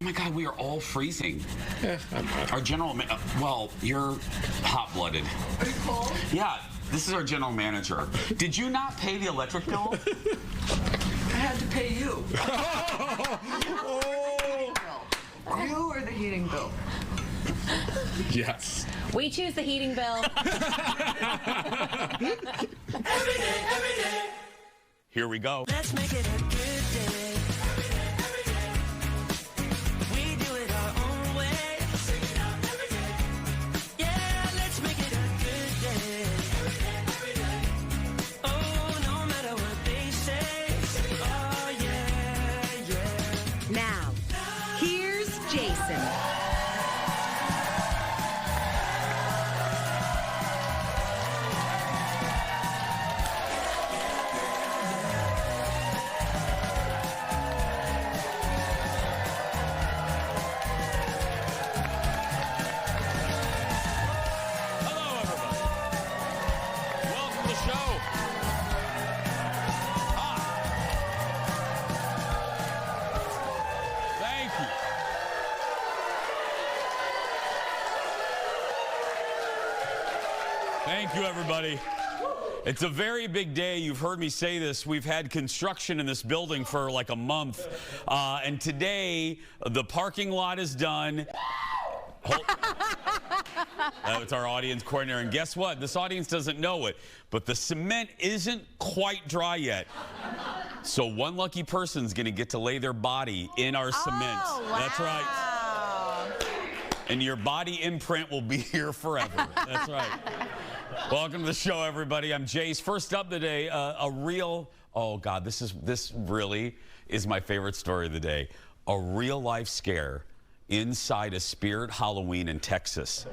Oh my God, we are all freezing. Yeah, I'm not. Our general, well, you're hot-blooded. Are you cold? Yeah, this is our general manager. Did you not pay the electric bill? I had to pay you. Oh. You or the heating bill? Yes. We choose the heating bill. Every day. Here we go. Let's make it a good day. Every day. We do it our own way. Sing it out every day. Yeah, let's make it a good day. Every day. Oh, no matter what they say. Oh, yeah. Now, here's Jason. Hello, everybody. Welcome to the show. Thank you. Thank you, everybody. It's a very big day. You've heard me say this. We've had construction in this building for like a month. And today, the parking lot is done. That's our audience coordinator. And guess what? This audience doesn't know it, but the cement isn't quite dry yet. So one lucky person's going to get to lay their body in our cement. Wow. That's right. And your body imprint will be here forever. That's right. Welcome to the show, everybody. I'm Jace. First up today, a real, oh God, this really is my favorite story of the day. A real life scare inside a Spirit Halloween in Texas.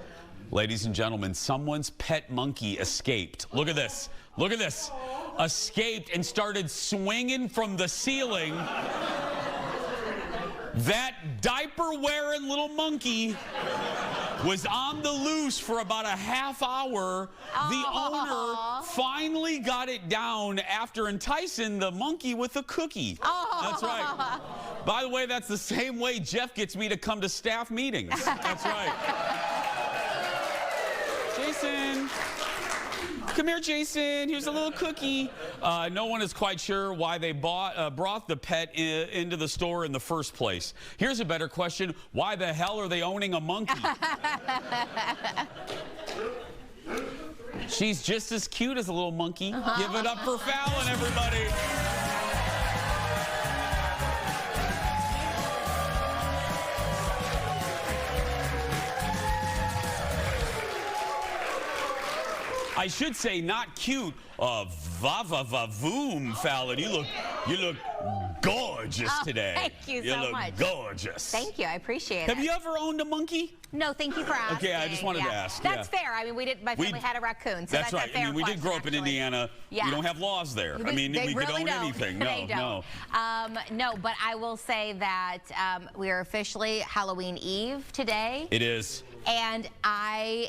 Ladies and gentlemen, someone's pet monkey escaped. Look at this. Look at this. Escaped and started swinging from the ceiling. That diaper-wearing little monkey was on the loose for about a half hour. The owner finally got it down after enticing the monkey with a cookie. That's right. By the way, that's the same way Jeff gets me to come to staff meetings. That's right. Jason. Come here, Jason. Here's a little cookie. No one is quite sure why they brought the pet into the store in the first place. Here's a better question. Why the hell are they owning a monkey? She's just as cute as a little monkey. Give it up for Falen, everybody. I should say not cute. Va-va-va-voom, Falen. You look gorgeous today. Thank you so much. You look gorgeous. Thank you. I appreciate it. Have you ever owned a monkey? No, thank you for asking. Okay, I just wanted to ask. That's fair. I mean, my family had a raccoon, so that's right. a fair I mean, we did grow up in actually. Indiana. Yeah. We don't have laws there. I mean, we could really own don't. anything. They No, don't. No, but I will say that we are officially Halloween Eve today. It is. And I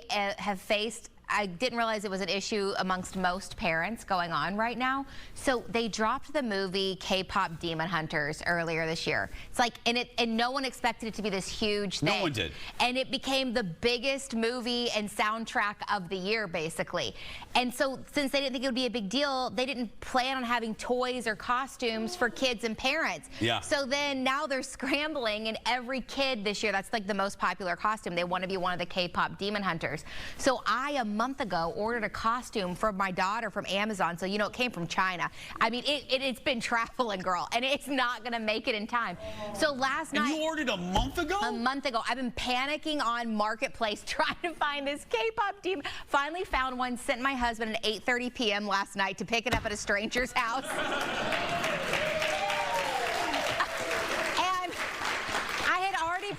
I didn't realize it was an issue amongst most parents going on right now. So they dropped the movie K-pop Demon Hunters earlier this year. It's like, and no one expected it to be this huge thing. No one did. And it became the biggest movie and soundtrack of the year, basically. And so since they didn't think it would be a big deal, they didn't plan on having toys or costumes for kids and parents. Yeah. So then now they're scrambling, and every kid this year, that's like the most popular costume. They want to be one of the K-pop Demon Hunters. So a month ago, ordered a costume for my daughter from Amazon. So, you know, it came from China. I mean, it's been traveling, girl, and it's not going to make it in time. So last night. And you ordered a month ago? A month ago. I've been panicking on Marketplace trying to find this K-pop demon. Finally found one, sent my husband at 8:30 p.m. last night to pick it up at a stranger's house.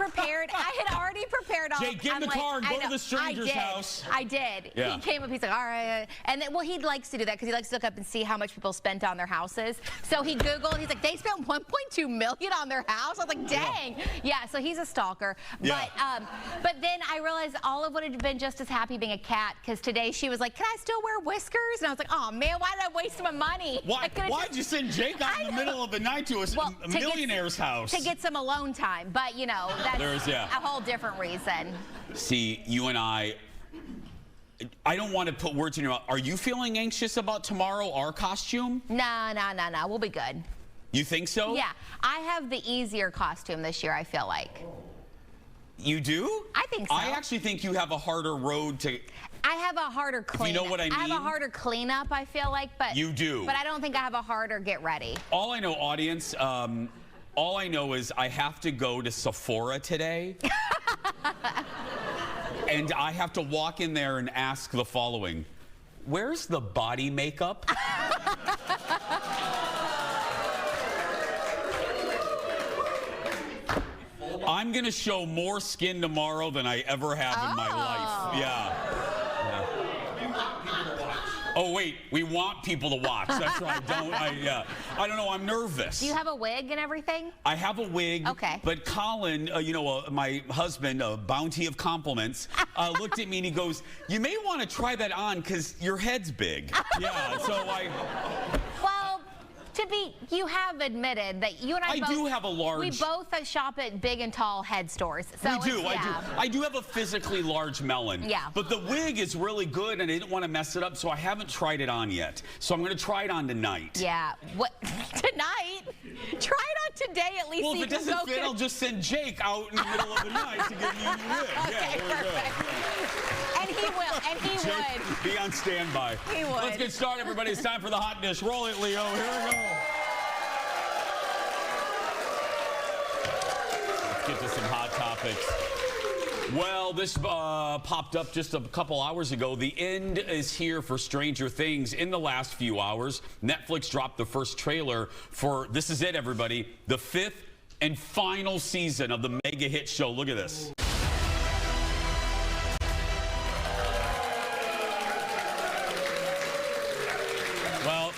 already prepared. All. Jake, get in the car and go to the stranger's house. I did. Yeah. He came up. He's like, all right. And then, well, he likes to do that because he likes to look up and see how much people spent on their houses. So he Googled. He's like, they spent 1.2 million on their house. I was like, dang. Yeah. So he's a stalker. Yeah. But then I realized Olive would have been just as happy being a cat because today she was like, can I still wear whiskers? And I was like, oh man, why did I waste my money? Why'd you send Jake out in the middle of the night to a millionaire's house? To get some alone time. But you know, that's a whole different reason. See, you and I don't want to put words in your mouth. Are you feeling anxious about tomorrow, our costume? No. We'll be good. You think so? Yeah. I have the easier costume this year, I feel like. You do? I think so. I actually think you have a harder road to... I have a harder cleanup. You know what I mean? I have a harder cleanup, I feel like. But you do. But I don't think I have a harder get ready. All I know, audience, all I know is I have to go to Sephora today. And I have to walk in there and ask the following. Where's the body makeup? I'm going to show more skin tomorrow than I ever have in my life. Yeah. Oh, wait, we want people to watch. That's right. I don't know. I'm nervous. Do you have a wig and everything? I have a wig. Okay. But Colin, my husband, a bounty of compliments, looked at me and he goes, you may want to try that on because your head's big. Yeah, so Well, you have admitted that you and I both... do have a large... We both shop at big and tall head stores. So we do, I do have a physically large melon. Yeah. But the wig is really good and I didn't want to mess it up, so I haven't tried it on yet. So I'm going to try it on tonight. Yeah. What? Tonight? Try it on today at least. Well, if it doesn't fit, I'll just send Jake out in the middle of the night to give you your wig. Okay, perfect. And he will, and he Jake, would. be on standby. He would. Let's get started, everybody. It's time for the hot dish. Roll it, Leo. Here we go. Let's get to some hot topics. Well, this popped up just a couple hours ago. The end is here for Stranger Things. In the last few hours, Netflix dropped the first trailer for, this is it, everybody, the 5th and final season of the mega hit show. Look at this. Well,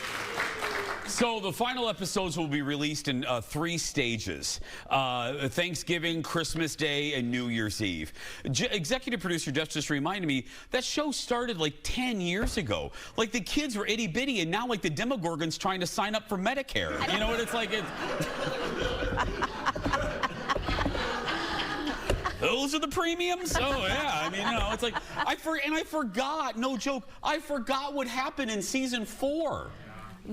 so the final episodes will be released in 3 stages. Thanksgiving, Christmas Day, and New Year's Eve. Executive producer Duff just reminded me that show started like 10 years ago. Like the kids were itty bitty and now like the Demogorgon's trying to sign up for Medicare. You know what it's like? Those are the premiums? Oh, yeah. I mean, it's like, I forgot, no joke, I forgot what happened in season 4.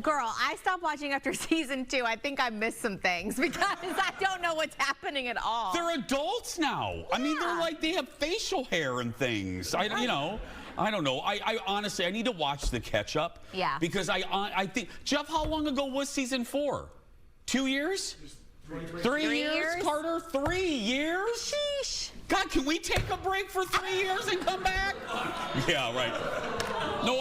Girl, I stopped watching after season 2. I think I missed some things because I don't know what's happening at all. They're adults now. Yeah. I mean, they have facial hair and things. I don't know. I honestly, I need to watch the catch up. Yeah. Because I think, Jeff, how long ago was season 4? 2 years? 3 years, Carter? 3 years? Sheesh. God, can we take a break for 3 years and come back? Yeah, right. No.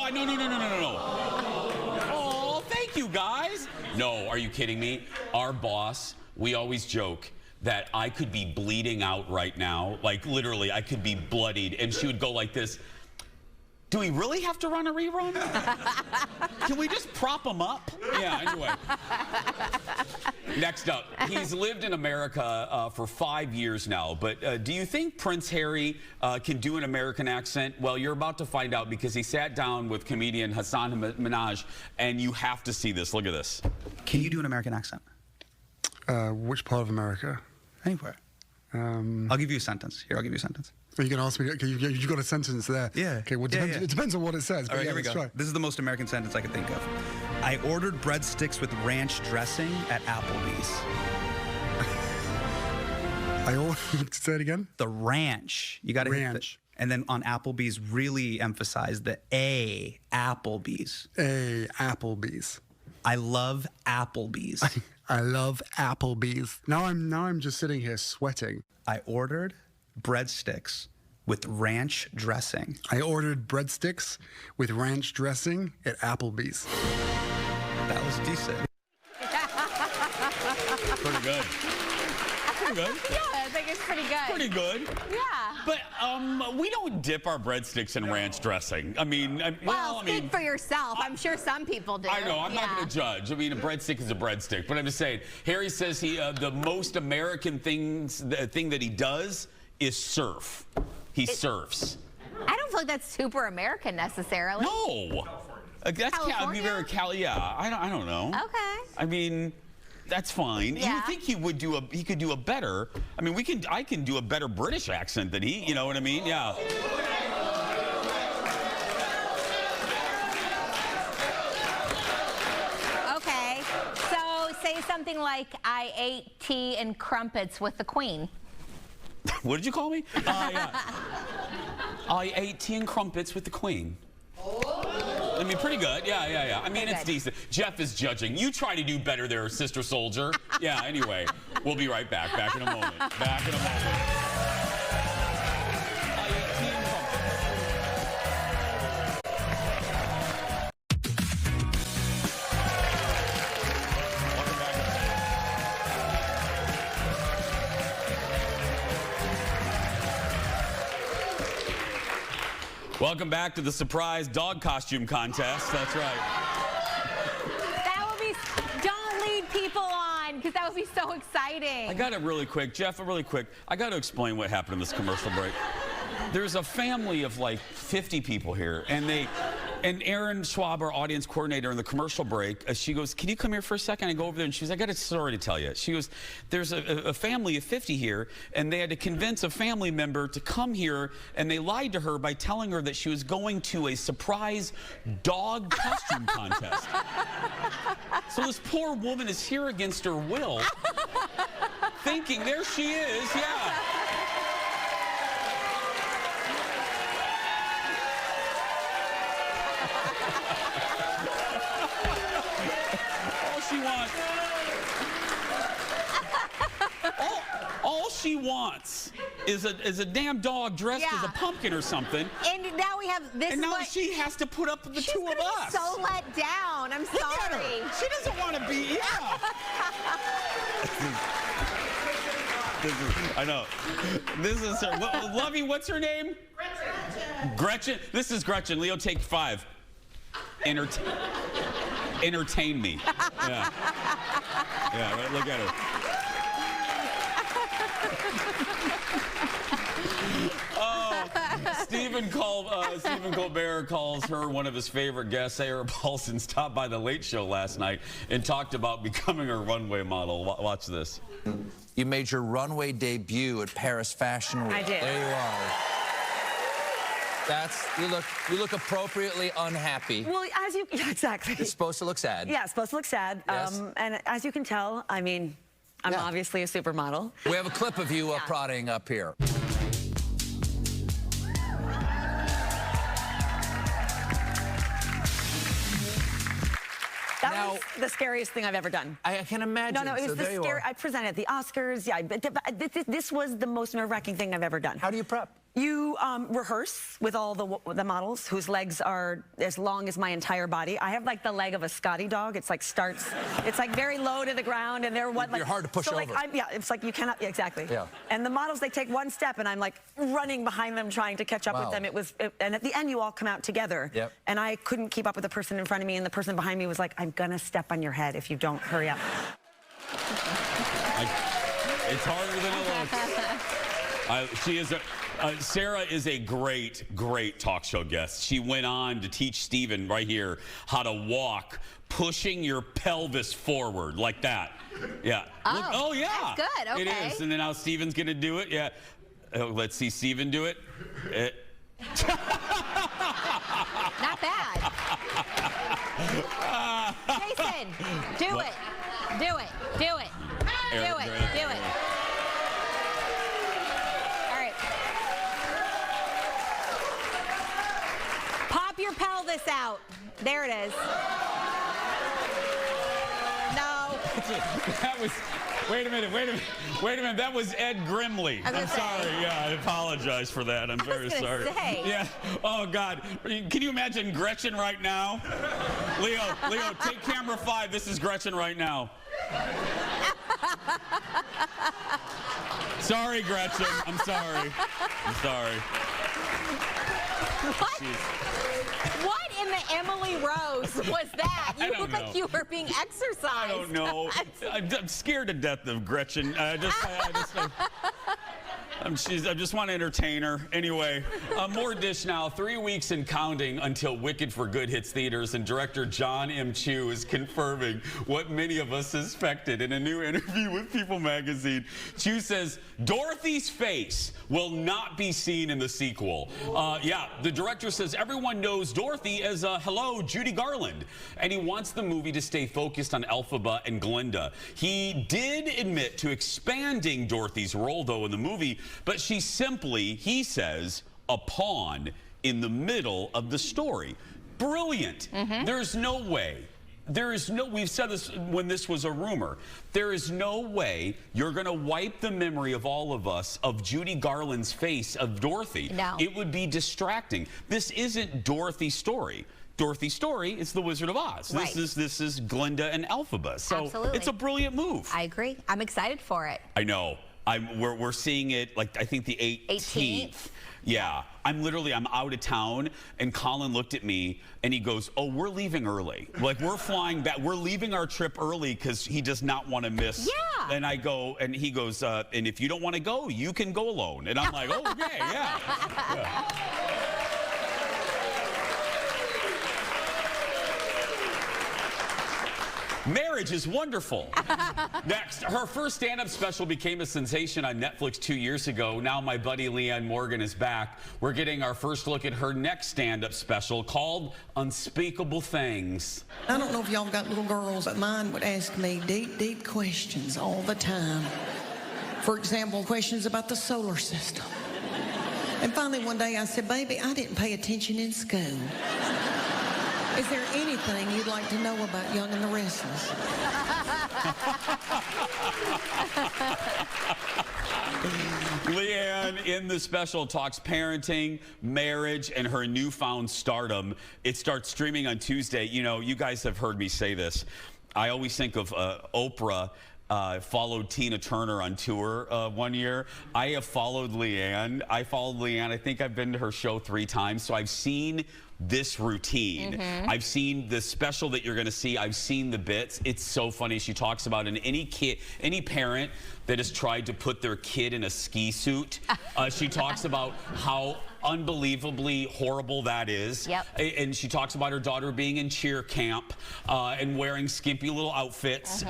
Oh, thank you, guys. No, are you kidding me? Our boss, we always joke that I could be bleeding out right now. Like, literally, I could be bloodied. And she would go like this. Do we really have to run a rerun? Can we just prop him up? Yeah, anyway. Next up, he's lived in America for 5 years now, but do you think Prince Harry can do an American accent? Well, you're about to find out because he sat down with comedian Hassan Minaj, and you have to see this. Look at this. Can you do an American accent? Which part of America? Anywhere. I'll give you a sentence. Here, I'll give you a sentence. Are you going to ask me? Okay, you got a sentence there. Yeah. Okay, well, it depends on what it says. All right, here we go. Try. This is the most American sentence I could think of. I ordered breadsticks with ranch dressing at Applebee's. I ordered, say it again? The ranch. You got to hit ranch. And then on Applebee's, really emphasize the A, Applebee's. A, Applebee's. I love Applebee's. I love Applebee's. Now I'm just sitting here sweating. I ordered breadsticks with ranch dressing. I ordered breadsticks with ranch dressing at Applebee's. That was decent. Pretty good. Pretty good. Yeah, think it's pretty good. Pretty good. Yeah. But we don't dip our breadsticks in ranch dressing. I mean, Well, speak for yourself. I'm sure some people do. I know. I'm not going to judge. I mean, a breadstick is a breadstick. But I'm just saying, Harry says the most American thing that he does is surf. He surfs. I don't feel like that's super American necessarily. No. That's California? Yeah, I don't know. Okay. I mean, that's fine. Yeah. You think he could do a better? I mean, I can do a better British accent than he. You know what I mean? Yeah. Okay. So say something like, I ate tea and crumpets with the Queen. What did you call me? Yeah. I ate tea and crumpets with the Queen. I mean, pretty good. Yeah. I mean, it's decent. Jeff is judging. You try to do better there, Sister Soldier. Yeah, anyway, we'll be right back. Back in a moment. Back in a moment. I ate tea and Welcome back to the surprise dog costume contest. That's right. That would be, don't lead people on, because that would be so exciting. I got it really quick. Jeff, really quick. I got to explain what happened in this commercial break. There's a family of like 50 people here, and Erin Schwab, our audience coordinator in the commercial break, she goes, can you come here for a second? I go over there, and she goes, I got a story to tell you. She goes, there's a family of 50 here, and they had to convince a family member to come here, and they lied to her by telling her that she was going to a surprise dog costume contest. So this poor woman is here against her will, thinking, there she is, yeah. All she wants is a damn dog dressed as a pumpkin or something. And now we have this. And now she has to put up with the two of us. So let down. I'm Look at sorry. her. She doesn't want to be. Yeah. I know. This is her. Lovey, what's her name? Gretchen. This is Gretchen. Leo, take 5. Entertain me. Yeah. Yeah, right, look at her. Stephen Colbert calls her one of his favorite guests. Sarah Paulson stopped by the Late Show last night and talked about becoming a runway model. Watch this. You made your runway debut at Paris Fashion Week. I did. There you are. You look appropriately unhappy. Well, yeah, exactly. It's supposed to look sad. Yeah, it's supposed to look sad. Yes. And as you can tell, I mean, I'm obviously a supermodel. We have a clip of you prodding up here. That was the scariest thing I've ever done. I can imagine. No, it was the scary. I presented at the Oscars. Yeah, but this was the most nerve-wracking thing I've ever done. How do you prep? You rehearse with all the models whose legs are as long as my entire body. I have like the leg of a Scotty dog. It's like it's like very low to the ground, and they're You're hard to push over. Yeah, it's like you cannot. Exactly. Yeah. And the models, they take one step, and I'm like running behind them, trying to catch up with them. And at the end, you all come out together. Yep. And I couldn't keep up with the person in front of me, and the person behind me was like, "I'm gonna step on your head if you don't hurry up." It's harder than it looks. Sarah is a great talk show guest. She went on to teach Steven right here how to walk, pushing your pelvis forward like that. Yeah. Oh, yeah. That's good. Okay. It is. And then now Steven's going to do it. Yeah. Let's see Steven do it. Not bad. Jason, do it. Do it. Do it. Do it. Do it. All right. Pop your pelvis out. There it is. No. That was. Wait a minute. That was Ed Grimley. I'm sorry. Yeah, I apologize for that. I'm very sorry. Yeah. Oh God. Can you imagine Gretchen right now? Leo, take camera 5. This is Gretchen right now. Sorry, Gretchen. I'm sorry. I'm sorry. What? What in the Emily Rose was that? I You don't look know. like you were being exercised. I don't know. I'm scared to death of Gretchen. I just want to entertain her. Anyway, more Dish now. 3 weeks and counting until Wicked for Good hits theaters, and director John M. Chu is confirming what many of us suspected in a new interview with People magazine. Chu says Dorothy's face will not be seen in the sequel. Yeah, the director says everyone knows Dorothy as Hello, Judy Garland, and he wants the movie to stay focused on Elphaba and Glinda. He did admit to expanding Dorothy's role, though, in the movie, but she's simply, he says, a pawn in the middle of the story. Brilliant. There's no way. We've said this when this was a rumor. There is no way you're going to wipe the memory of all of us of Judy Garland's face of Dorothy. No. It would be distracting. This isn't Dorothy's story. Dorothy's story is The Wizard of Oz. Right. This is Glinda and Elphaba. So Absolutely. it's a brilliant move. I agree. I'm excited for it. I know. We're seeing it, like, I think the 18th. Yeah. I'm out of town, and Colin looked at me and he goes, oh, we're leaving early. Like, we're flying back. We're leaving our trip early because he does not want to miss. Yeah. And I go, and he goes, and if you don't want to go, you can go alone. And I'm like, oh, okay, yeah. Marriage is wonderful. Next, her first stand-up special became a sensation on Netflix 2 years ago. Now my buddy Leanne Morgan is back. We're getting our first look at her next stand-up special called Unspeakable Things. I don't know if y'all got little girls, but mine would ask me deep, deep questions all the time. For example, questions about the solar system. And finally one day I said, baby, I didn't pay attention in school. Is there anything you'd like to know about Young and the Restless? Leanne in the special talks parenting, marriage, and her newfound stardom. It starts streaming on Tuesday. You know, you guys have heard me say this. I always think of Oprah. Followed Tina Turner on tour one year. I have followed Leanne. I think I've been to her show 3 times, so I've seen this routine. I've seen the special that you're going to see. I've seen the bits. It's so funny. She talks about any parent that has tried to put their kid in a ski suit. She talks about how unbelievably horrible that is. Yep. And she talks about her daughter being in cheer camp and wearing skimpy little outfits.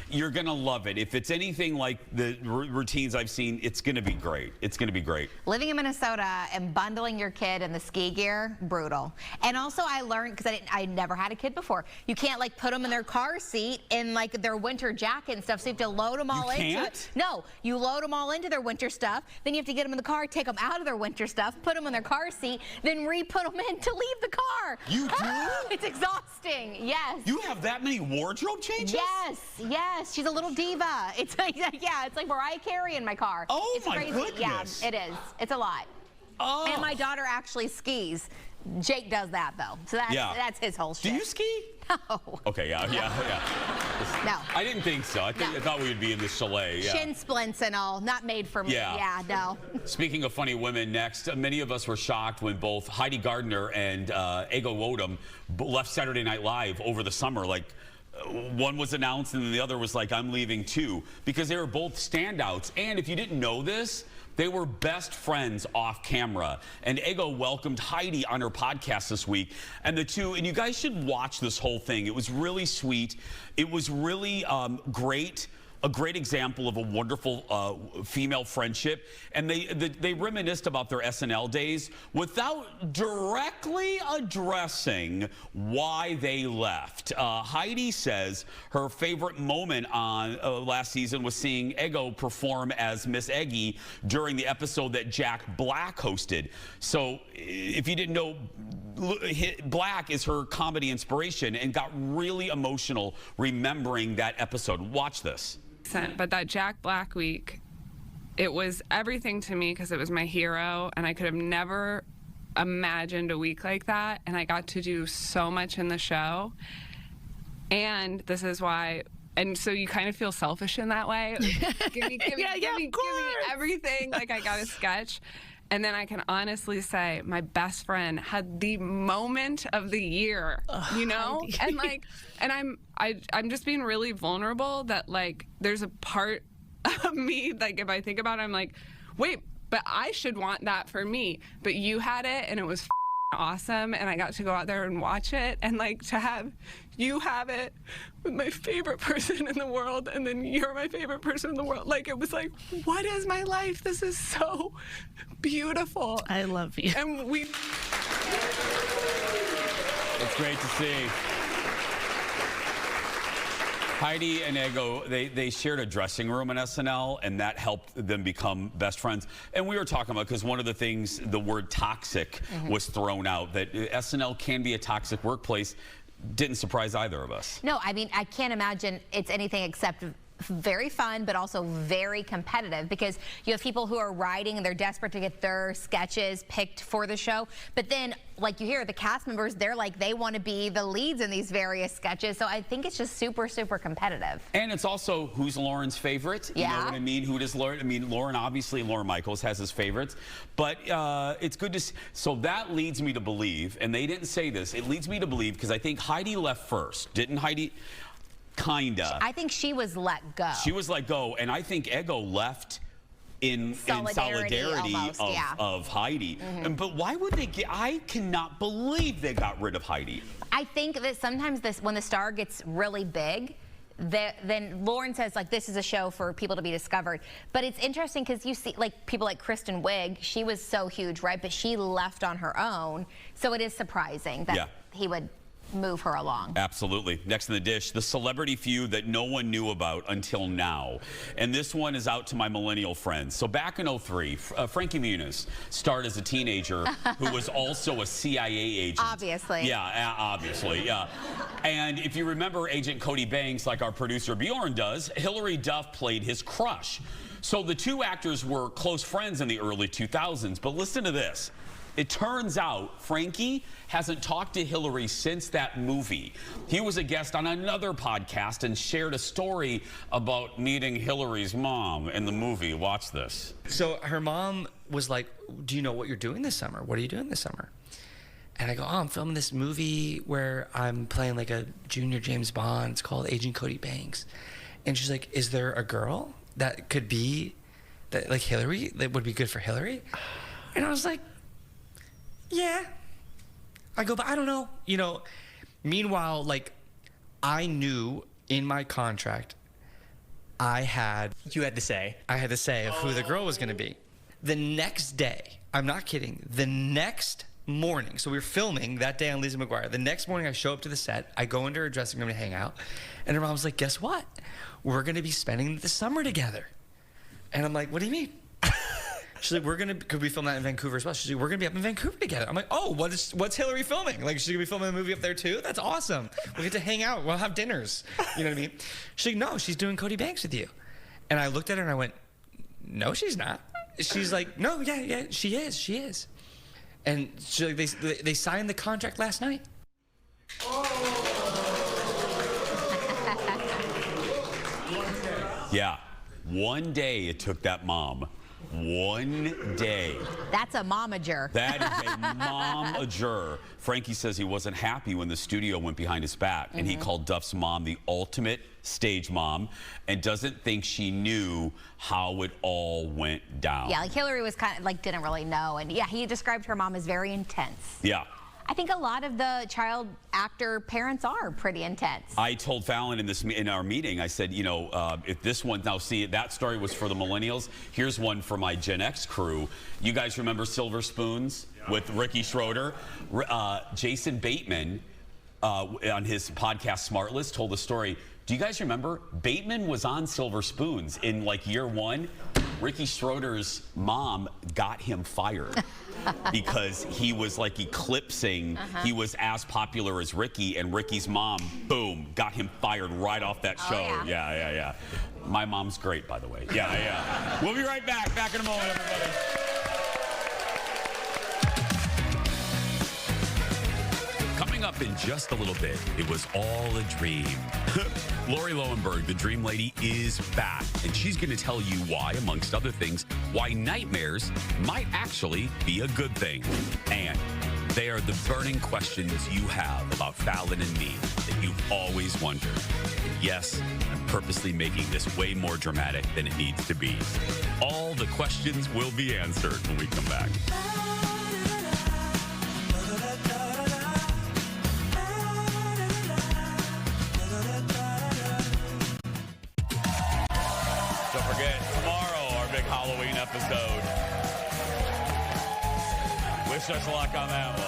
You're gonna love it. If it's anything like the routines I've seen, it's gonna be great. It's gonna be great. Living in Minnesota and bundling your kid in the ski gear, brutal. And also I learned, because I never had a kid before, you can't like put them in their car seat in like their winter jacket and stuff, so you have to load them all into it. No, you load them all into their winter stuff, then you have to get them in the car, take them out of their winter stuff, put them in their car seat, then re-put them in to leave the car. You do? It's exhausting, yes. You have that many wardrobe changes? Yes. She's a little diva. It's like, yeah, it's like Mariah Carey in my car. Oh, it's my crazy. goodness. Yeah, it is. It's a lot. Oh. And my daughter actually skis. Jake does that, though. So that's his whole shit. Do you ski? No. Okay, yeah. No. I didn't think so. I thought we would be in the chalet. Yeah. Shin splints and all. Not made for me. Yeah, no. Speaking of funny women, next, many of us were shocked when both Heidi Gardner and Ego Wodum left Saturday Night Live over the summer. Like, one was announced and then the other was like, I'm leaving too, because they were both standouts. And if you didn't know this, they were best friends off camera. And Ego welcomed Heidi on her podcast this week. And you guys should watch this whole thing. It was really sweet. It was really great. A great example of a wonderful female friendship. And they reminisced about their SNL days without directly addressing why they left. Heidi says her favorite moment on last season was seeing Ego perform as Miss Eggy during the episode that Jack Black hosted. So if you didn't know, Black is her comedy inspiration, and got really emotional remembering that episode. Watch this. But that Jack Black week, it was everything to me because it was my hero, and I could have never imagined a week like that, and I got to do so much in the show. And this is why And so you kind of feel selfish in that way. Like, give me everything. Like, I got a sketch. And then I can honestly say my best friend had the moment of the year, you know? And like, and I'm just being really vulnerable that like there's a part of me, like if I think about it, I'm like, wait, but I should want that for me. But you had it and it was awesome, and I got to go out there and watch it, and like to have you have it with my favorite person in the world, and then you're my favorite person in the world. Like, it was like, what is my life? This is so beautiful. I love you. And we... It's great to see. Heidi and Ego, they shared a dressing room in SNL, and that helped them become best friends. And we were talking about, because one of the things, the word toxic was thrown out, that SNL can be a toxic workplace. Didn't surprise either of us. No, I mean, I can't imagine it's anything except very fun, but also very competitive, because you have people who are writing and they're desperate to get their sketches picked for the show. But then, like you hear, the cast members, they're like, they want to be the leads in these various sketches. So I think it's just super, super competitive. And it's also who's Lauren's favorite. Yeah. You know what I mean? Who does Lauren? I mean, Lauren, obviously, Lauren Michaels has his favorites. But it's good to see. So that leads me to believe, and they didn't say this, it leads me to believe, because I think Heidi left first. Didn't Heidi? Kinda. I think she was let go. She was let go, and I think Ego left in solidarity almost, of Heidi. But why would they get? I cannot believe they got rid of Heidi. I think that sometimes when the star gets really big, then Lauren says, like, this is a show for people to be discovered. But it's interesting because you see, like, people like Kristen Wiig, she was so huge, right? But she left on her own. So it is surprising that he would move her along. Absolutely. Next in the dish, the celebrity feud that no one knew about until now. And this one is out to my millennial friends. So back in 2003, Frankie Muniz starred as a teenager who was also a CIA agent. Obviously. Yeah, obviously, yeah. And if you remember Agent Cody Banks, like our producer Bjorn does, Hilary Duff played his crush. So the two actors were close friends in the early 2000s. But listen to this. It turns out Frankie hasn't talked to Hilary since that movie. He was a guest on another podcast and shared a story about meeting Hilary's mom in the movie. Watch this. So her mom was like, do you know what you're doing this summer? What are you doing this summer? And I go, oh, I'm filming this movie where I'm playing like a junior James Bond. It's called Agent Cody Banks. And she's like, is there a girl that could be that, like Hilary, that would be good for Hilary? And I was like, yeah. I go, but I don't know. You know, meanwhile, like, I knew in my contract, I had the say of who the girl was going to be. The next day, I'm not kidding, the next morning, so we were filming that day on Lizzie McGuire. The next morning, I show up to the set. I go into her dressing room to hang out. And her mom's like, guess what? We're going to be spending the summer together. And I'm like, what do you mean? She's like, could we film that in Vancouver as well? She's like, we're gonna be up in Vancouver together. I'm like, oh, what's Hilary filming? Like, she's gonna be filming a movie up there too? That's awesome. We'll get to hang out. We'll have dinners. You know what I mean? She's like, no, she's doing Cody Banks with you. And I looked at her and I went, no, she's not. She's like, no, yeah, she is. And she's like, they signed the contract last night. Yeah, one day it took that mom. One day. That's a momager. That is a momager. Frankie says he wasn't happy when the studio went behind his back, and he called Duff's mom the ultimate stage mom, and doesn't think she knew how it all went down. Yeah, like Hilary was kind of like didn't really know, and yeah, he described her mom as very intense. Yeah. I think a lot of the child actor parents are pretty intense. I told Falen in our meeting, I said, you know, if this one, now see, that story was for the millennials. Here's one for my Gen X crew. You guys remember Silver Spoons with Ricky Schroeder? Jason Bateman, on his podcast Smartless, told the story. Do you guys remember? Bateman was on Silver Spoons in like year one. Ricky Schroeder's mom got him fired because he was like eclipsing. He was as popular as Ricky, and Ricky's mom, boom, got him fired right off that show. Yeah. My mom's great, by the way. Yeah. We'll be right back. Back in a moment, everybody. Coming Coming up in just a little bit, it was all a dream. Lauri Lowenberg, the Dream Lady, is back, and she's going to tell you why, amongst other things, why nightmares might actually be a good thing. And they are the burning questions you have about Falen and me that you've always wondered. And yes, I'm purposely making this way more dramatic than it needs to be. All the questions will be answered when we come back. Don't forget, tomorrow, our big Halloween episode. Wish us luck on that one.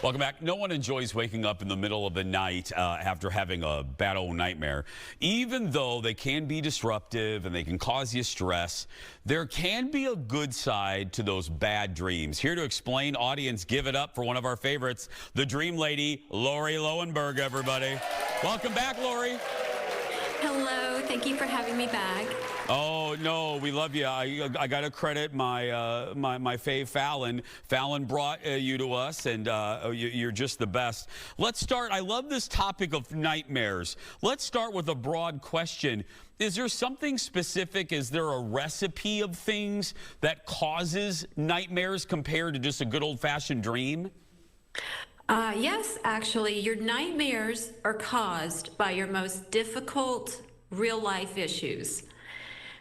Welcome back. No one enjoys waking up in the middle of the night after having a bad old nightmare. Even though they can be disruptive and they can cause you stress, there can be a good side to those bad dreams. Here to explain, audience, give it up for one of our favorites, the Dream Lady, Lauri Lowenberg, everybody. Welcome back, Lauri. Hello, thank you for having me back. Oh, no, we love you. I got to credit my fave, Falen. Falen brought you to us, and you're just the best. Let's start. I love this topic of nightmares. Let's start with a broad question. Is there something specific? Is there a recipe of things that causes nightmares compared to just a good old-fashioned dream? Yes, actually, your nightmares are caused by your most difficult real-life issues.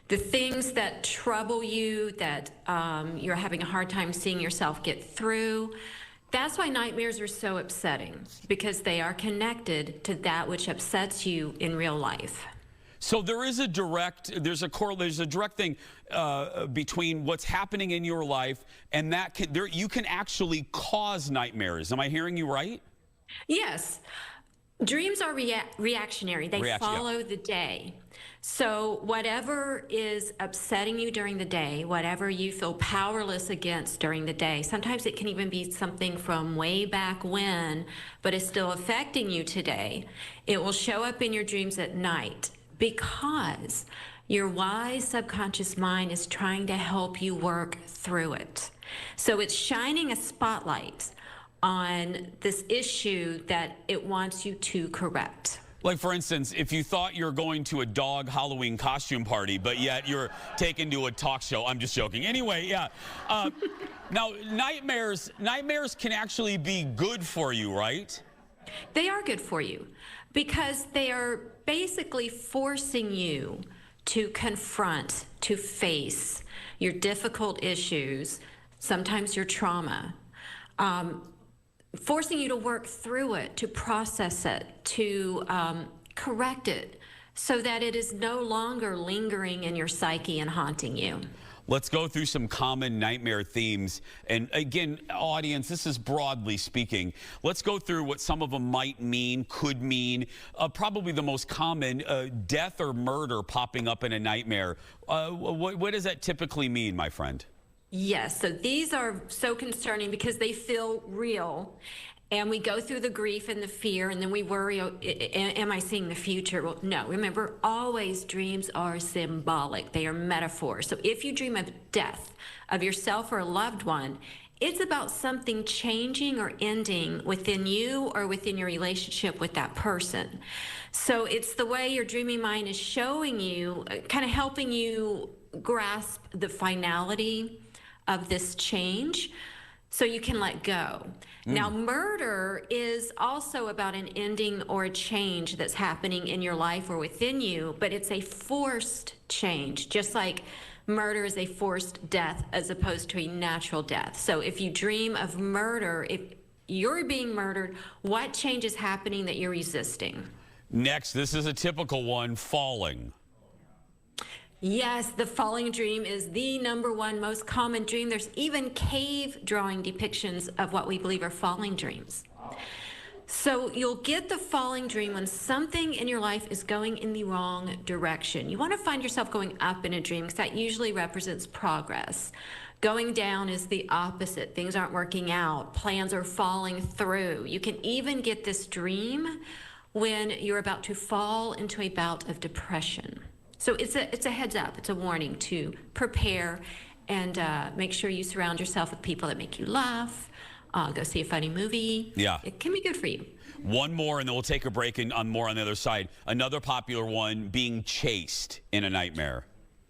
The things that trouble you, that you're having a hard time seeing yourself get through. That's why nightmares are so upsetting, because they are connected to that which upsets you in real life. So there is a direct thing between what's happening in your life and that you can actually cause nightmares. Am I hearing you right? Yes. Dreams are reactionary. They follow the day. So whatever is upsetting you during the day, whatever you feel powerless against during the day, sometimes it can even be something from way back when, but it's still affecting you today. It will show up in your dreams at night, because your wise subconscious mind is trying to help you work through it. So it's shining a spotlight on this issue that it wants you to correct. Like, for instance, if you thought you were going to a dog Halloween costume party, but yet you're taken to a talk show. I'm just joking. Anyway, yeah. Now, nightmares can actually be good for you, right? They are good for you because they are basically forcing you to confront, to face your difficult issues, sometimes your trauma, forcing you to work through it, to process it, to correct it, so that it is no longer lingering in your psyche and haunting you. Let's go through some common nightmare themes. And again, audience, this is broadly speaking. Let's go through what some of them might mean, could mean. Probably the most common, death or murder popping up in a nightmare. What does that typically mean, my friend? Yes, so these are so concerning because they feel real. And we go through the grief and the fear, and then we worry, am I seeing the future? Well, no, remember, always dreams are symbolic. They are metaphors. So if you dream of death of yourself or a loved one, it's about something changing or ending within you or within your relationship with that person. So it's the way your dreaming mind is showing you, kind of helping you grasp the finality of this change so you can let go. Now, murder is also about an ending or a change that's happening in your life or within you, but it's a forced change, just like murder is a forced death as opposed to a natural death. So if you dream of murder, if you're being murdered, what change is happening that you're resisting? Next, this is a typical one, falling. Yes, the falling dream is the #1 most common dream. There's even cave drawing depictions of what we believe are falling dreams. So you'll get the falling dream when something in your life is going in the wrong direction. You want to find yourself going up in a dream because that usually represents progress. Going down is the opposite. Things aren't working out. Plans are falling through. You can even get this dream when you're about to fall into a bout of depression. So it's a heads up, it's a warning to prepare and make sure you surround yourself with people that make you laugh, go see a funny movie. Yeah. It can be good for you. One more, and then we'll take a break and on more on the other side. Another popular one, being chased in a nightmare.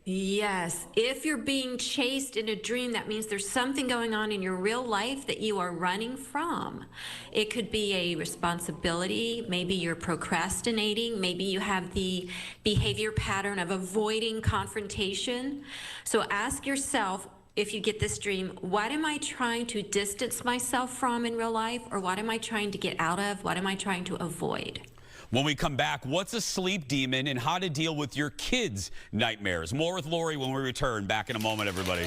Yes, if you're being chased in a dream, that means there's something going on in your real life that you are running from. It could be a responsibility, maybe you're procrastinating, maybe you have the behavior pattern of avoiding confrontation. So ask yourself, if you get this dream, what am I trying to distance myself from in real life, or what am I trying to get out of? What am I trying to avoid? When we come back, what's a sleep demon and how to deal with your kids' nightmares? More with Lauri when we return. Back in a moment, everybody.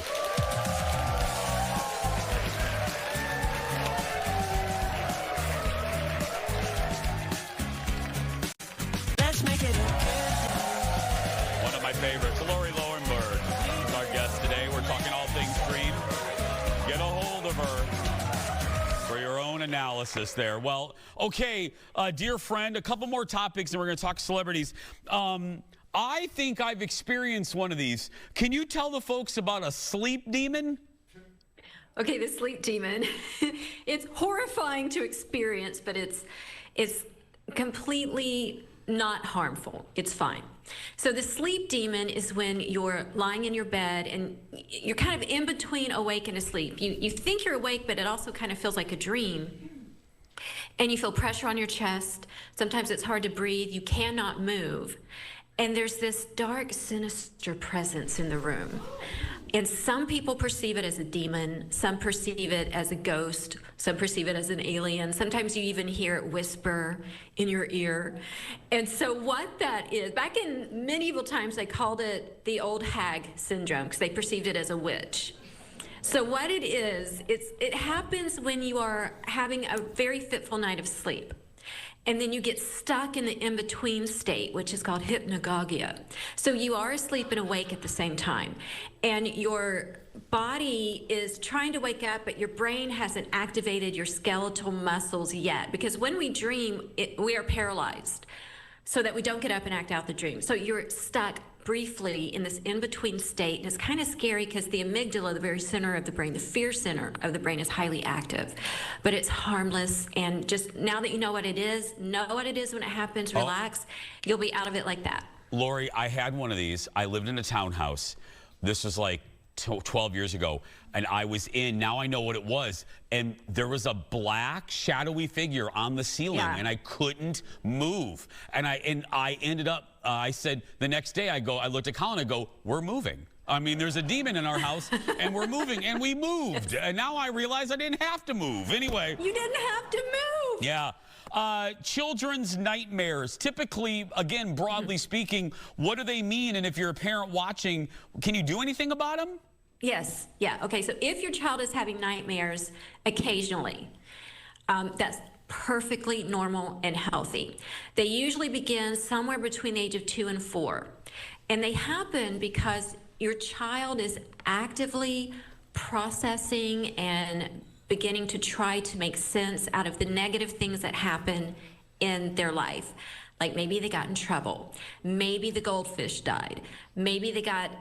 Let's make it One of my favorites, Lauri Lowenberg, is our guest today. We're talking all things dream. Get a hold of her for your own analysis there. Well, okay, dear friend, a couple more topics and we're going to talk celebrities. I think I've experienced one of these. Can you tell the folks about a sleep demon? Okay, the sleep demon. It's horrifying to experience, but it's completely not harmful. It's fine. So the sleep demon is when you're lying in your bed and you're kind of in between awake and asleep. You think you're awake, but it also kind of feels like a dream. And you feel pressure on your chest. Sometimes it's hard to breathe. You cannot move. And there's this dark, sinister presence in the room. And some people perceive it as a demon. Some perceive it as a ghost. Some perceive it as an alien. Sometimes you even hear it whisper in your ear. And so what that is, back in medieval times, they called it the old hag syndrome because they perceived it as a witch. So what it is, it happens when you are having a very fitful night of sleep. And then you get stuck in the in-between state, which is called hypnagogia. So you are asleep and awake at the same time. And your body is trying to wake up, but your brain hasn't activated your skeletal muscles yet. Because when we dream, we are paralyzed so that we don't get up and act out the dream. So you're stuck briefly in this in-between state, and it's kind of scary because the amygdala, the very center of the brain, the fear center of the brain, is highly active, but it's harmless. And just now that you know what it is when it happens, relax, you'll be out of it like that. Lauri, I had one of these. I lived in a townhouse. This was like 12 years ago, and I was in, now I know what it was, and there was a black shadowy figure on the ceiling, and I couldn't move. And I ended up, I said, the next day I looked at Colin, I go, we're moving. I mean, there's a demon in our house, and we're moving, and we moved. And now I realize I didn't have to move. Anyway. You didn't have to move. Yeah. Children's nightmares, typically, again, broadly speaking, what do they mean? And if you're a parent watching, can you do anything about them? Yes. Yeah. Okay. So if your child is having nightmares occasionally, that's perfectly normal and healthy. They usually begin somewhere between the age of 2 and 4. And they happen because your child is actively processing and beginning to try to make sense out of the negative things that happen in their life. Like maybe they got in trouble. Maybe the goldfish died. Maybe they got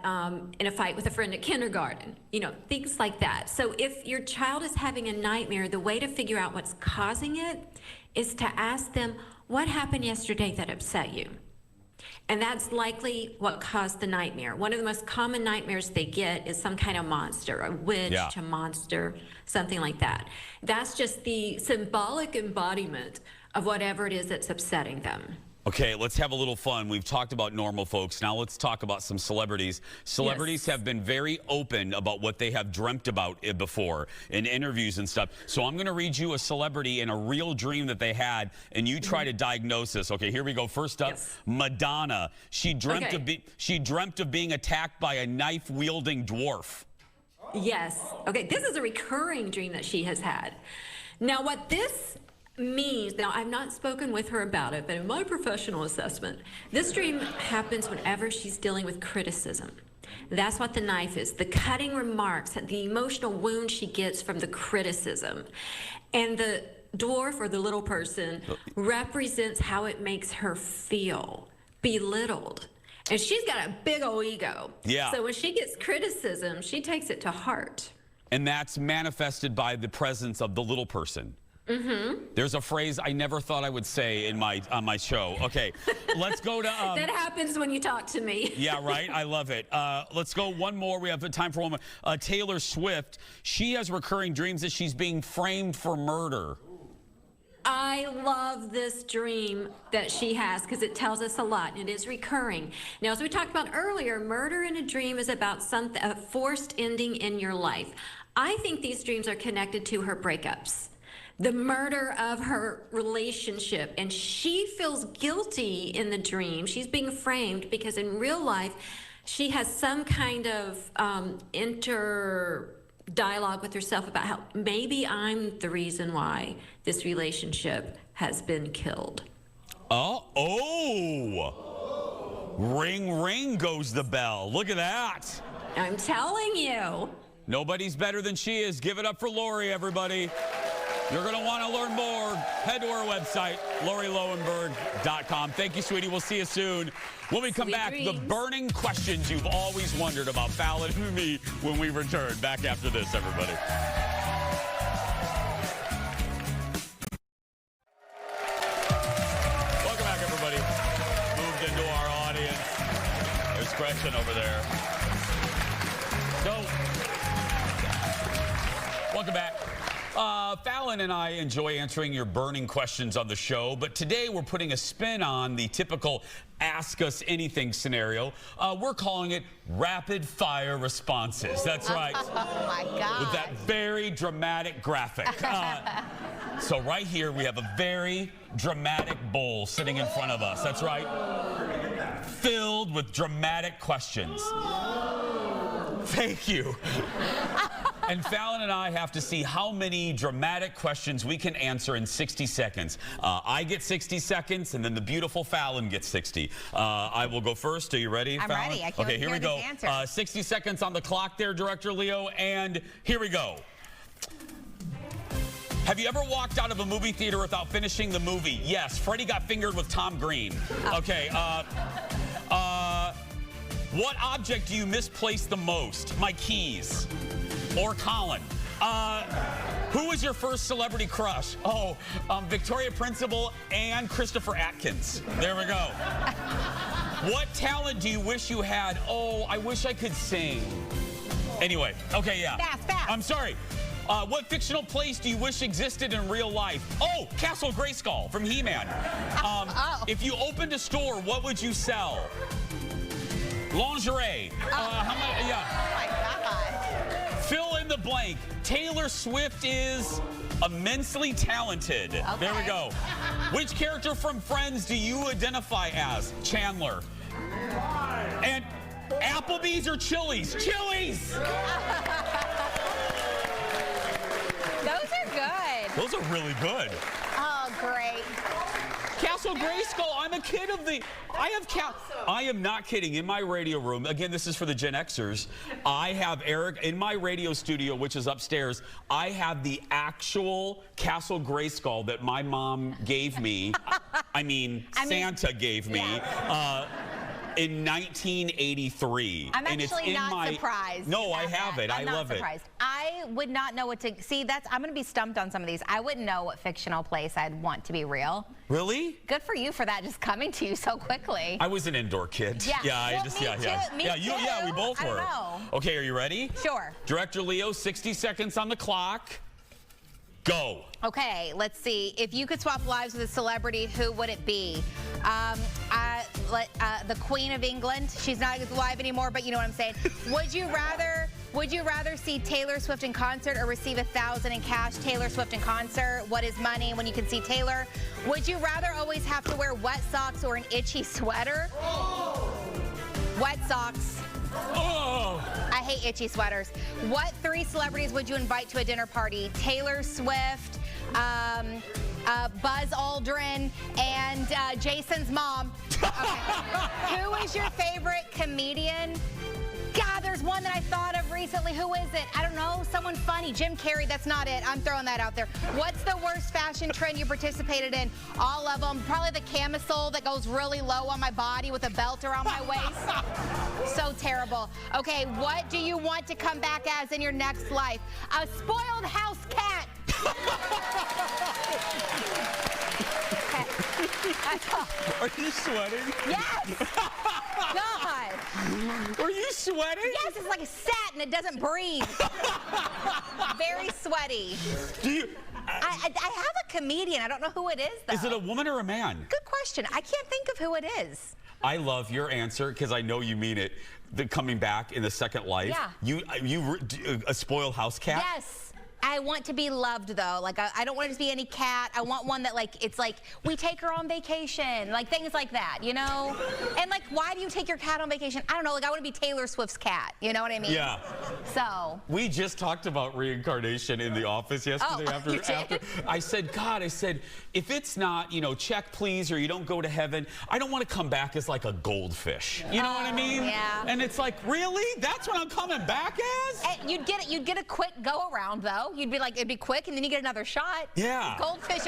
in a fight with a friend at kindergarten. You know, things like that. So if your child is having a nightmare, the way to figure out what's causing it is to ask them, what happened yesterday that upset you? And that's likely what caused the nightmare. One of the most common nightmares they get is some kind of monster, a witch, a monster, something like that. That's just the symbolic embodiment of whatever it is that's upsetting them. Okay, let's have a little fun. We've talked about normal folks. Now let's talk about some celebrities. Celebrities have been very open about what they have dreamt about before in interviews and stuff. So I'm going to read you a celebrity and a real dream that they had, and you try to diagnose this. Okay, here we go. First up, Madonna. She dreamt of being attacked by a knife-wielding dwarf. Yes. Okay, this is a recurring dream that she has had. Now, what this means, now I've not spoken with her about it, but in my professional assessment, this dream happens whenever she's dealing with criticism. That's what the knife is, the cutting remarks, the emotional wound she gets from the criticism. And the dwarf, or the little person, represents how it makes her feel belittled. And she's got a big old ego. Yeah. So when she gets criticism, she takes it to heart. And that's manifested by the presence of the little person. There's a phrase I never thought I would say in on my show. Okay, let's go to... that happens when you talk to me. Yeah, right? I love it. Let's go one more. We have time for one more. Taylor Swift. She has recurring dreams that she's being framed for murder. I love this dream that she has because it tells us a lot, and it is recurring. Now, as we talked about earlier, murder in a dream is about a forced ending in your life. I think these dreams are connected to her breakups, the murder of her relationship, and she feels guilty in the dream. She's being framed because in real life, she has some kind of dialogue with herself about how maybe I'm the reason why this relationship has been killed. Oh, ring, ring goes the bell. Look at that. I'm telling you. Nobody's better than she is. Give it up for Lauri, everybody. You're going to want to learn more. Head to our website, LauriLowenberg.com. Thank you, sweetie. We'll see you soon. When we come back, the burning questions you've always wondered about Falen and me when we return. Back after this, everybody. Welcome back, everybody. Moved into our audience. There's Gretchen over there. So, welcome back. Falen and I enjoy answering your burning questions on the show, but today we're putting a spin on the typical Ask Us Anything scenario. We're calling it rapid fire responses. That's right. Oh my God. With that very dramatic graphic. So right here we have a very dramatic bowl sitting in front of us. That's right. Filled with dramatic questions. Thank you. And Falen and I have to see how many dramatic questions we can answer in 60 seconds. I get 60 seconds, and then the beautiful Falen gets 60. I will go first. Are you ready, I'm Falen? ready. I can't Okay, here we go. 60 seconds on the clock there, Director Leo, and here we go. Have you ever walked out of a movie theater without finishing the movie? Yes. Freddie got fingered with Tom Green. Okay. What object do you misplace the most? My keys. Or Colin. Who was your first celebrity crush? Oh, Victoria Principal and Christopher Atkins. There we go. What talent do you wish you had? Oh, I wish I could sing. Anyway, okay, yeah. Fast. I'm sorry. What fictional place do you wish existed in real life? Oh, Castle Grayskull from He-Man. If you opened a store, what would you sell? Lingerie. How much? Yeah. Oh my God. Fill in the blank. Taylor Swift is immensely talented. Okay. There we go. Which character from Friends do you identify as? Chandler. And Applebee's or Chili's? Chili's! Those are good. Those are really good. Oh, great. Castle Grayskull, I'm a kid of the... I am not kidding. In my radio room, again, this is for the Gen Xers, I have Eric, in my radio studio, which is upstairs, I have the actual Castle Grayskull that my mom gave me. Santa gave me. Yeah. In 1983. I'm and actually it's in not surprised. No, I have it. I love it. I would not know what to see. I'm going to be stumped on some of these. I wouldn't know what fictional place I'd want to be real. Really? Good for you for that, just coming to you so quickly. I was an indoor kid. Yeah. Me too. We both were. I know. Okay, are you ready? Sure. Director Leo, 60 seconds on the clock. Go. Okay, let's see. If you could swap lives with a celebrity, who would it be? The Queen of England. She's not alive anymore, but you know what I'm saying. Would you rather see Taylor Swift in concert or receive $1,000 in cash? Taylor Swift in concert. What is money when you can see Taylor? Would you rather always have to wear wet socks or an itchy sweater? Wet socks. Oh. I hate itchy sweaters. What 3 celebrities would you invite to a dinner party? Taylor Swift, Buzz Aldrin, and Jason's mom. Okay. Who is your favorite comedian? God, there's one that I thought of recently. recently. Who is it? I don't know. Someone funny. Jim Carrey. That's not it. I'm throwing that out there. What's the worst fashion trend you participated in? All of them. Probably the camisole that goes really low on my body with a belt around my waist. So terrible. Okay, what do you want to come back as in your next life? A spoiled house cat. Are you sweating? Yes. God. Are you sweating? Yes, it's like a satin. It doesn't breathe. Very sweaty. Do you? I have a comedian. I don't know who it is, though. Is it a woman or a man? Good question. I can't think of who it is. I love your answer because I know you mean it. The coming back in the second life. Yeah. A spoiled house cat? Yes. I want to be loved, though. Like, I don't want it to be any cat. I want one that, like, it's like, we take her on vacation. Like, things like that, you know? And, like, why do you take your cat on vacation? I don't know. Like, I want to be Taylor Swift's cat. You know what I mean? Yeah. So. We just talked about reincarnation in the office yesterday. You did? I said, God, if it's not, check please, or you don't go to heaven, I don't want to come back as like a goldfish. You know what I mean? Yeah. And it's like, really? That's what I'm coming back as? And you'd get a quick go around, though. You'd be like, it'd be quick, and then you get another shot. Yeah. Goldfish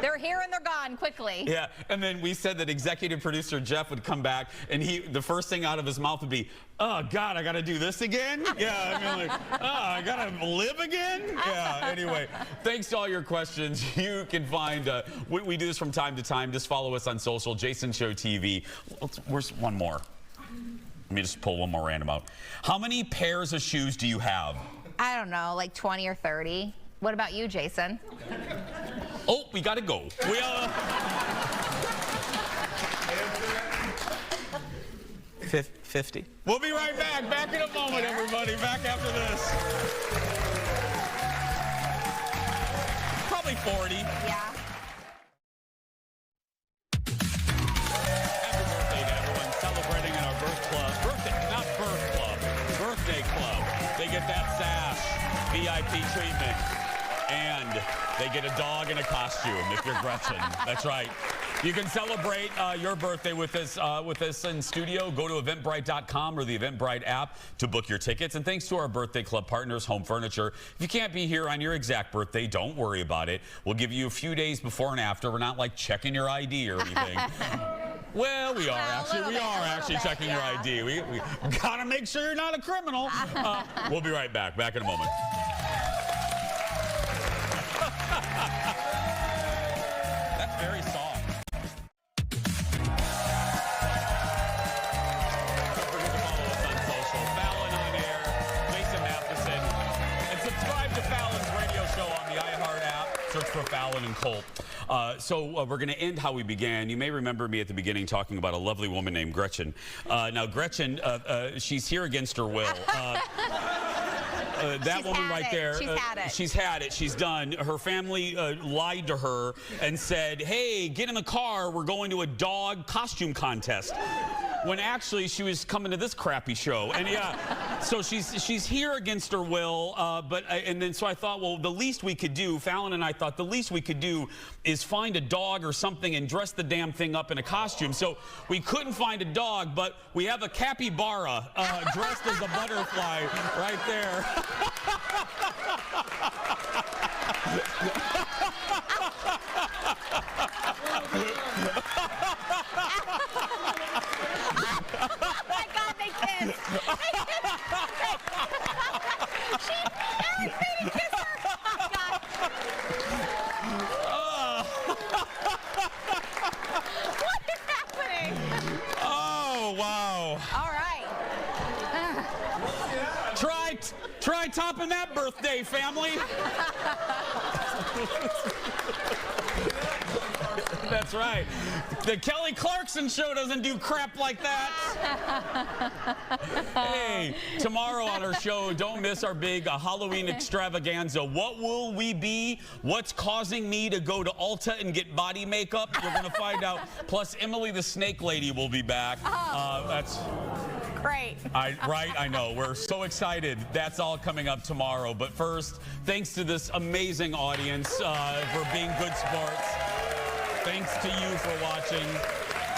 they're here and they're gone quickly. Yeah, and then we said that executive producer Jeff would come back, and the first thing out of his mouth would be, oh, God, I got to do this again? Yeah, I mean, like, oh, I got to live again? Yeah, anyway, thanks to all your questions. You can find, we do this from time to time. Just follow us on social, Jason Show TV. Where's one more? Let me just pull one more random out. How many pairs of shoes do you have? I don't know, like 20 or 30. What about you, Jason? Oh, we got to go. 50. We'll be right back. Back in a moment, everybody. Back after this. Probably 40. Yeah. Happy birthday to everyone celebrating in our birthday club. They get that sash, VIP treatment, and they get a dog in a costume if you're Gretchen. That's right. You can celebrate your birthday with us in studio. Go to eventbrite.com or the Eventbrite app to book your tickets. And thanks to our birthday club partners, Home Furniture. If you can't be here on your exact birthday, don't worry about it. We'll give you a few days before and after. We're not like checking your ID or anything. Well, we are actually checking your ID. We gotta make sure you're not a criminal. We'll be right back. Back in a moment. That's very soft. Search for Falen and Colt. We're going to end how we began. You may remember me at the beginning talking about a lovely woman named Gretchen. Now, Gretchen, she's here against her will. That woman right there, she's had it. She's done. Her family lied to her and said, hey, get in the car. We're going to a dog costume contest. When actually she was coming to this crappy show. And yeah, so she's here against her will. So I thought, well, the least we could do, Falen and I thought the least we could do is find a dog or something and dress the damn thing up in a costume. So we couldn't find a dog, but we have a capybara dressed as a butterfly right there. Oh my God, they kissed. Eric made me kiss her. Oh God. What is happening? Oh wow. All right. Try topping that birthday, family. That's right. The Kelly Clarkson show doesn't do crap like that. Hey, tomorrow on our show, don't miss our big Halloween extravaganza. What will we be? What's causing me to go to Ulta and get body makeup? You're going to find out. Plus, Emily the Snake Lady will be back. That's great. I know. We're so excited. That's all coming up tomorrow. But first, thanks to this amazing audience for being good sports. Thanks to you for watching.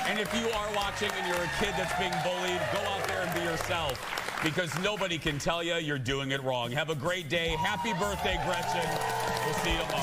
And if you are watching and you're a kid that's being bullied, go out there and be yourself. because nobody can tell you you're doing it wrong. Have a great day. Happy birthday, Gretchen. We'll see you tomorrow.